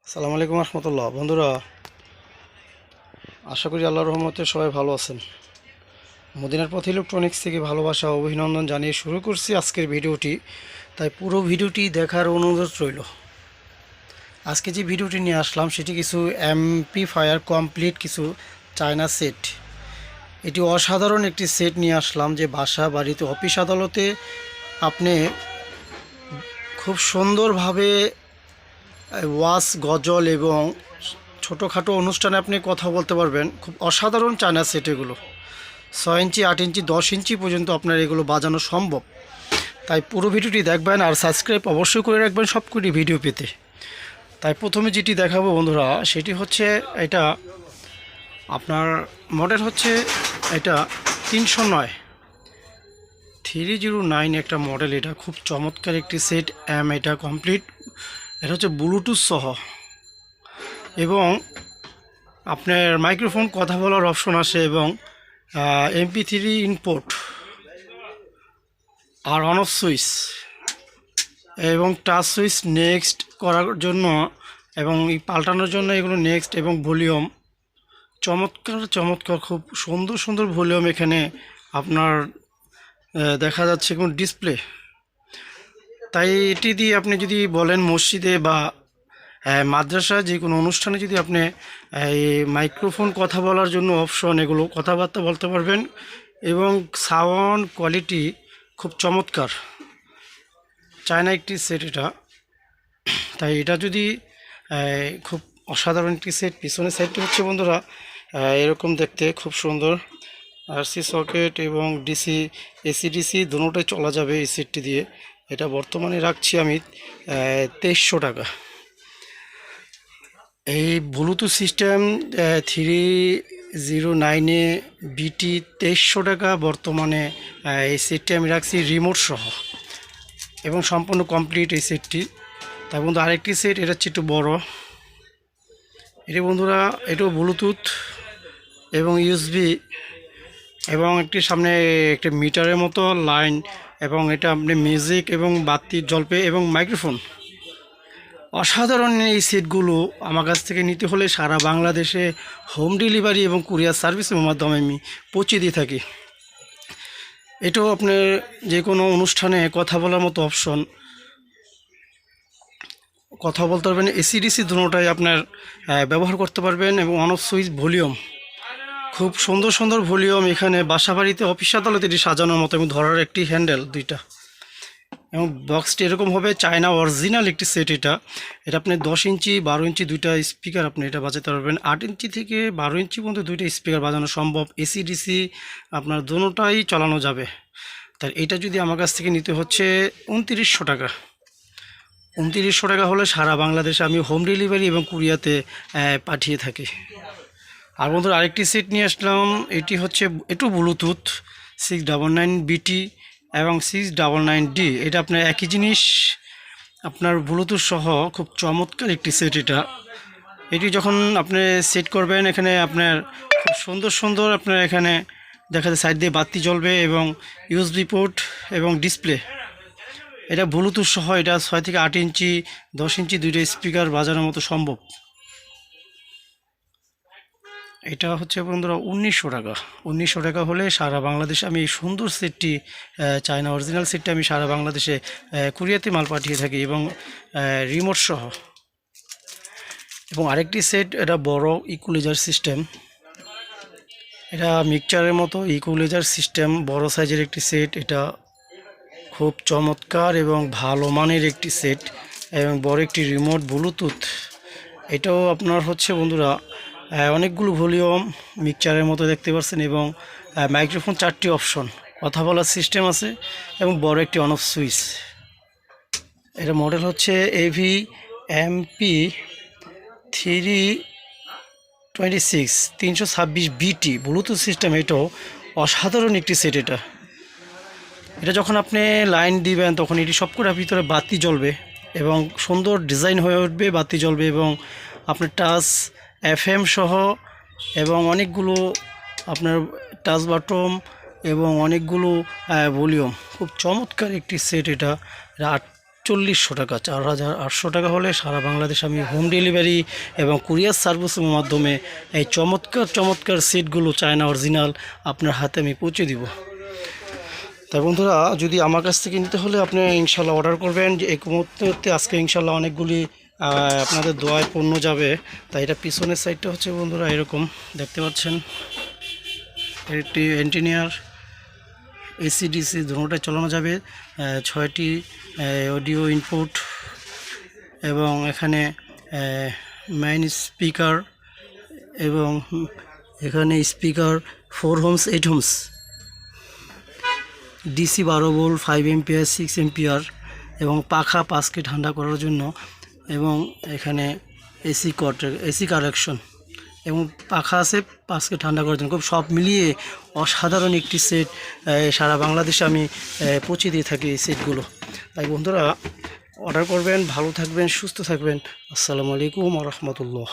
আসসালামু আলাইকুম রহমতুল্লাহ। বন্ধুরা, আশা করি আল্লাহর রহমতে সবাই ভালো আছেন। মদিনার পথ ইলেকট্রনিক্স থেকে ভালোবাসা ও অভিনন্দন জানিয়ে শুরু করছি আজকের ভিডিওটি। তাই পুরো ভিডিওটি দেখার অনুরোধ রইল। আজকে যে ভিডিওটি নিয়ে আসলাম সেটি কিছু এমপ্লিফায়ার কমপ্লিট কিছু চায়না সেট। এটি অসাধারণ একটি সেট নিয়ে আসলাম, যে বাসা বাড়িতে অফিস আদালতে আপনি খুব সুন্দরভাবে ওয়াজ গজল এবং ছোটোখাটো অনুষ্ঠানে আপনি কথা বলতে পারবেন। খুব অসাধারণ চায়না সেট এগুলো। 6 ইঞ্চি, 8 ইঞ্চি, 10 ইঞ্চি পর্যন্ত আপনার এগুলো বাজানো সম্ভব। তাই পুরো ভিডিওটি দেখবেন আর সাবস্ক্রাইব অবশ্যই করে রাখবেন সবকটি ভিডিও পেতে। তাই প্রথমে যেটি দেখাবো বন্ধুরা, সেটি হচ্ছে এটা আপনার মডেল হচ্ছে এটা 309 309 একটা মডেল। এটা খুব চমৎকার একটি সেট। এটা কমপ্লিট, এটা হচ্ছে ব্লুটুথ সহ এবং আপনার মাইক্রোফোন কথা বলার অপশন আসে এবং MP3 ইনপুট আর অন অফ সুইচ এবং টাচ সুইচ নেক্সট করার জন্য এবং এই পাল্টানোর জন্য এগুলো নেক্সট এবং ভলিউম চমৎকার চমৎকার খুব সুন্দর সুন্দর ভলিউম এখানে আপনার দেখা যাচ্ছে কোন ডিসপ্লে। তাই এটি দিয়ে আপনি যদি বলেন মসজিদে বা মাদ্রাসা যে কোনো অনুষ্ঠানে যদি আপনি এই মাইক্রোফোন কথা বলার জন্য অপশন, এগুলো কথাবার্তা বলতে পারবেন এবং সাউন্ড কোয়ালিটি খুব চমৎকার। চায়না একটি সেট এটা। তাই এটা যদি খুব অসাধারণ একটি সেট। পিছনের সাইডটি হচ্ছে বন্ধুরা এরকম দেখতে খুব সুন্দর। আরসি সকেট এবং ডিসি AC/DC দুটোটাই চলা যাবে এই সেটটি দিয়ে। এটা বর্তমানে রাখছি আমি 2300 টাকা। এই ব্লুটুথ সিস্টেম 309 BT 2300 টাকা বর্তমানে। এই সেটটি আমি রাখছি রিমোট সহ এবং সম্পূর্ণ কমপ্লিট এই সেটটি। তাই বন্ধু আরেকটি সেট, এটা হচ্ছে একটু বড়। এটি বন্ধুরা এটাও ব্লুটুথ এবং USB এবং একটি সামনে একটি মিটারের মতো লাইন এবং এটা আপনি মিউজিক এবং বাতি জ্বলবে এবং মাইক্রোফোন। অসাধারণ এই সেটগুলো আমার কাছ থেকে নিতে হলে সারা বাংলাদেশে হোম ডেলিভারি এবং কুরিয়ার সার্ভিসের মাধ্যমে আমি পৌঁছে দিয়ে থাকি। এটাও আপনার যে কোনো অনুষ্ঠানে কথা বলার মতো অপশন, কথা বলতে পারবেন। AC/DC দুটোটাই আপনার ব্যবহার করতে পারবেন এবং অন অফ সুইচ ভলিউম খুব সুন্দর সুন্দর ভলিউম এখানে বাসা বাড়িতে অফিস আদালতে এটি সাজানোর মতো এবং ধরার একটি হ্যান্ডেল দুইটা এবং বক্সটি এরকম হবে। চায়না অরিজিনাল একটি সেট এটা। এটা আপনি 10 ইঞ্চি 12 ইঞ্চি দুইটা স্পিকার আপনি এটা বাজাতে পারবেন। 8 ইঞ্চি থেকে 12 ইঞ্চি পর্যন্ত দুইটা স্পিকার বাজানো সম্ভব। AC/DC আপনার দুটোটাই চালানো যাবে। তার এটা যদি আমার কাছ থেকে নিতে হচ্ছে 2900 টাকা। 2900 টাকা হলে সারা বাংলাদেশে আমি হোম ডেলিভারি এবং কুরিয়াতে পাঠিয়ে থাকি। আর বন্ধুরা আরেকটি সেট নিয়ে আসলাম। এটি হচ্ছে একটু ব্লুটুথ 699 BT এবং 699D। এটা আপনার একই জিনিস, আপনার ব্লুটুথ সহ খুব চমৎকার একটি সেট এটা। এটি যখন আপনি সেট করবেন এখানে আপনার খুব সুন্দর সুন্দর আপনার এখানে দেখা যায় সাইড দিয়ে বাতি জ্বলবে এবং USB পোর্ট এবং ডিসপ্লে। এটা ব্লুটুথ সহ। এটা 6 থেকে 8 ইঞ্চি 10 ইঞ্চি দুইটা স্পিকার বাজানোর মতো সম্ভব। এটা হচ্ছে বন্ধুরা 1900 টাকা। 1900 টাকা হলে সারা বাংলাদেশে আমি এই সুন্দর সেটটি, চায়না অরিজিনাল সেটটি আমি সারা বাংলাদেশে কুরিয়াতে মাল পাঠিয়ে থাকি এবং রিমোট সহ। এবং আরেকটি সেট, এটা বড় ইকুয়ালাইজার সিস্টেম। এটা মিক্সচারের মতো ইকুয়ালাইজার সিস্টেম, বড় সাইজের একটি সেট। এটা খুব চমৎকার এবং ভালো মানের একটি সেট এবং বড় একটি রিমোট ব্লুটুথ। এটাও আপনার হচ্ছে বন্ধুরা অনেকগুলো ভলিউম মিক্সচারের মতো দেখতে পাচ্ছেন এবং মাইক্রোফোন 4টি অপশন, কথা বলার সিস্টেম আছে এবং বড় একটি অন অফ সুইচ। এটা মডেল হচ্ছে AVMP 326 BT ব্লুটুথ সিস্টেম। এটাও অসাধারণ একটি সেট। এটা যখন আপনি লাইন দিবেন তখন এটি সবকটার ভিতরে বাতি জ্বলবে এবং সুন্দর ডিজাইন হয়ে উঠবে, বাতি জ্বলবে এবং আপনার টাচ FM সহ এবং অনেকগুলো আপনার টাচ বাটন এবং অনেকগুলো ভলিউম। খুব চমৎকার একটি সেট এটা। 4100 টাকা, 4800 টাকা হলে সারা বাংলাদেশ আমি হোম ডেলিভারি এবং কুরিয়ার সার্ভিসের মাধ্যমে এই চমৎকার চমৎকার সিটগুলো চায়না অরিজিনাল আপনার হাতে আমি পৌঁছে দিব। তাই বন্ধুরা, যদি আমার কাছ থেকে নিতে হলে আপনি ইনশাল্লাহ অর্ডার করবেন। যে এই মুহূর্তে আজকে ইনশাল্লাহ অনেকগুলি আপনাদের দোয়ায় পণ্য যাবে। তাই এটা পিছনের সাইডটা হচ্ছে বন্ধুরা এরকম দেখতে পাচ্ছেন, একটি এন্টিনিয়ার এসিডিসি দুটোটাই চালানো যাবে। 6টি অডিও ইনপুট এবং এখানে মেইন স্পিকার এবং এখানে speaker 4 ohms 8 ohms, DC 12 volt 5 ampere 6 ampere এবং পাখা 5কে ঠান্ডা করার জন্য এবং এখানে এসি কারেকশন এবং পাখা আছে 5কে ঠান্ডা করার জন্য। খুব সব মিলিয়ে অসাধারণ একটি সেট সারা বাংলাদেশে আমি পৌঁছে দিয়ে থাকি এই সেটগুলো। তাই বন্ধুরা অর্ডার করবেন, ভালো থাকবেন, সুস্থ থাকবেন। আসসালামু আলাইকুম ওয়া রাহমাতুল্লাহ।